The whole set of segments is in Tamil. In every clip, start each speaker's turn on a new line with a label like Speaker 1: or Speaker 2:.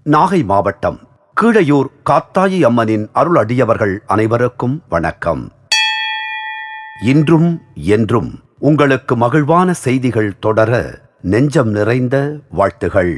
Speaker 1: நாகை மாவட்டம் கீழையூர் காத்தாயி அம்மனின் அருள் அடியவர்கள் அனைவருக்கும் வணக்கம். இன்றும் என்றும் உங்களுக்கு மகிழ்வான செய்திகள் தொடர நெஞ்சம் நிறைந்த வாழ்த்துகள்.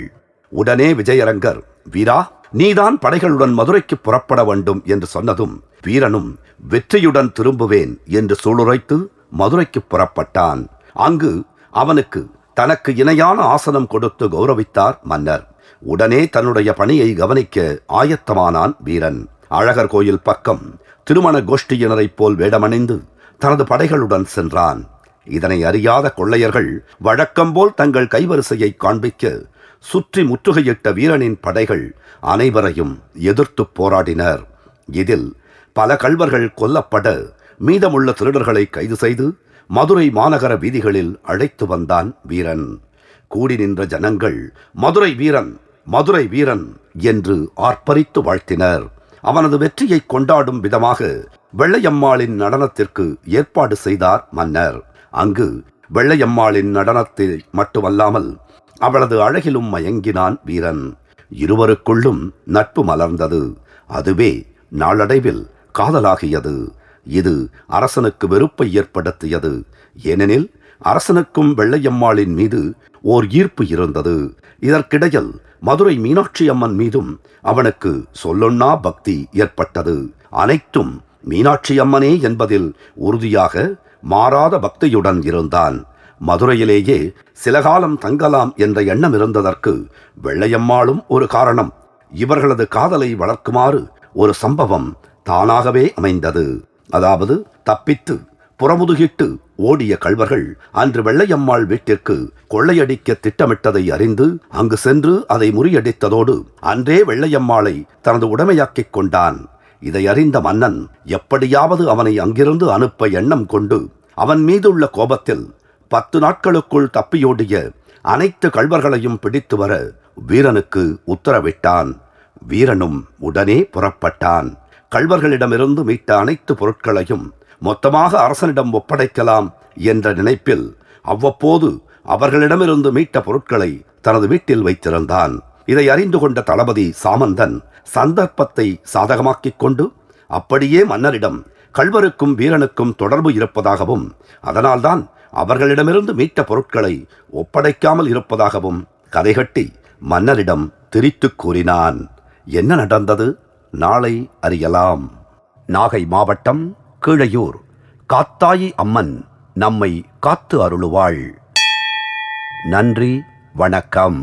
Speaker 1: உடனே விஜயரங்கர், வீரா, நீதான் படைகளுடன் மதுரைக்கு புறப்பட வேண்டும் என்று சொன்னதும் வீரனும் வெற்றியுடன் திரும்புவேன் என்று சூளுரைத்து மதுரைக்கு புறப்பட்டான். அங்கு அவனுக்கு தனக்கு இணையான ஆசனம் கொடுத்து கௌரவித்தார் மன்னர். உடனே தன்னுடைய பணியை கவனிக்க ஆயத்தமானான் வீரன். அழகர் கோயில் பக்கம் திருமண கோஷ்டியினரைப் போல் வேடமணிந்து தனது படைகளுடன் சென்றான். இதனை அறியாத கொள்ளையர்கள் வழக்கம்போல் தங்கள் கைவரிசையை காண்பிக்க சுற்றி முற்றுகையிட்ட வீரனின் படைகள் அனைவரையும் எதிர்த்து போராடினர். இதில் பல கள்வர்கள் கொல்லப்பட மீதமுள்ள திருடர்களை கைது செய்து மதுரை மாநகர வீதிகளில் அழைத்து வந்தான் வீரன். கூடி நின்ற ஜனங்கள் மதுரை வீரன், மதுரை வீரன் என்று ஆர்ப்பரித்து வாழ்த்தினர். அவனது வெற்றியை கொண்டாடும் விதமாக வெள்ளையம்மாளின் நடனத்திற்கு ஏற்பாடு செய்தார் மன்னர். அங்கு வெள்ளையம்மாளின் நடனத்தை மட்டுமல்லாமல் அவளது அழகிலும் மயங்கினான் வீரன். இருவருக்குள்ளும் நட்பு மலர்ந்தது. அதுவே நாளடைவில் காதலாகியது. இது அரசனுக்கு வெறுப்பை ஏற்படுத்தியது. ஏனெனில் அரசனுக்கும் வெள்ளையம்மாளின் மீது ஓர் ஈர்ப்பு இருந்தது. இதற்கிடையில் மதுரை மீனாட்சி அம்மன் மீதும் அவனுக்கு சொல்லொண்ணா பக்தி ஏற்பட்டது. அனைத்தும் மீனாட்சி அம்மனே என்பதில் உறுதியாக மாறாத பக்தியுடன் இருந்தான். மதுரையிலேயே சில காலம் தங்கலாம் என்ற எண்ணம் இருந்ததற்கு வெள்ளையம்மாளும் ஒரு காரணம். இவர்களது காதலை வளர்க்குமாறு ஒரு சம்பவம் தானாகவே அமைந்தது. அதாவது, தப்பித்து புறமுதுகிட்டு ஓடிய கள்வர்கள் அன்று வெள்ளையம்மாள் வீட்டிற்கு கொள்ளையடிக்க திட்டமிட்டதை அறிந்து அங்கு சென்று அதை முறியடித்ததோடு அன்றே வெள்ளையம்மாளை தனது உடைமையாக்கிக் கொண்டான். இதை அறிந்த மன்னன் எப்படியாவது அவனை அங்கிருந்து அனுப்ப எண்ணம் கொண்டு அவன் மீதுள்ள கோபத்தில் 10 நாட்களுக்குள் தப்பியோடிய அனைத்து கள்வர்களையும் பிடித்து வர வீரனுக்கு உத்தரவிட்டான். வீரனும் உடனே புறப்பட்டான். கள்வர்களிடமிருந்து மீட்ட அனைத்து பொருட்களையும் மொத்தமாக அரசனிடம் ஒப்படைக்கலாம் என்ற நினைப்பில் அவ்வப்போது அவர்களிடமிருந்து மீட்ட பொருட்களை தனது வீட்டில் வைத்திருந்தான். இதை அறிந்து கொண்ட தளபதி சாமந்தன் சந்தர்ப்பத்தை சாதகமாக்கிக் கொண்டு அப்படியே மன்னரிடம் கள்வருக்கும் வீரனுக்கும் தொடர்பு இருப்பதாகவும் அதனால்தான் அவர்களிடமிருந்து மீட்ட பொருட்களை ஒப்படைக்காமல் இருப்பதாகவும் கதைகட்டி மன்னரிடம் திரித்து கூறினான். என்ன நடந்தது? நாளை அறியலாம். நாகை மாவட்டம் கீழையூர் காத்தாயி அம்மன் நம்மை காத்து அருளுவாள். நன்றி, வணக்கம்.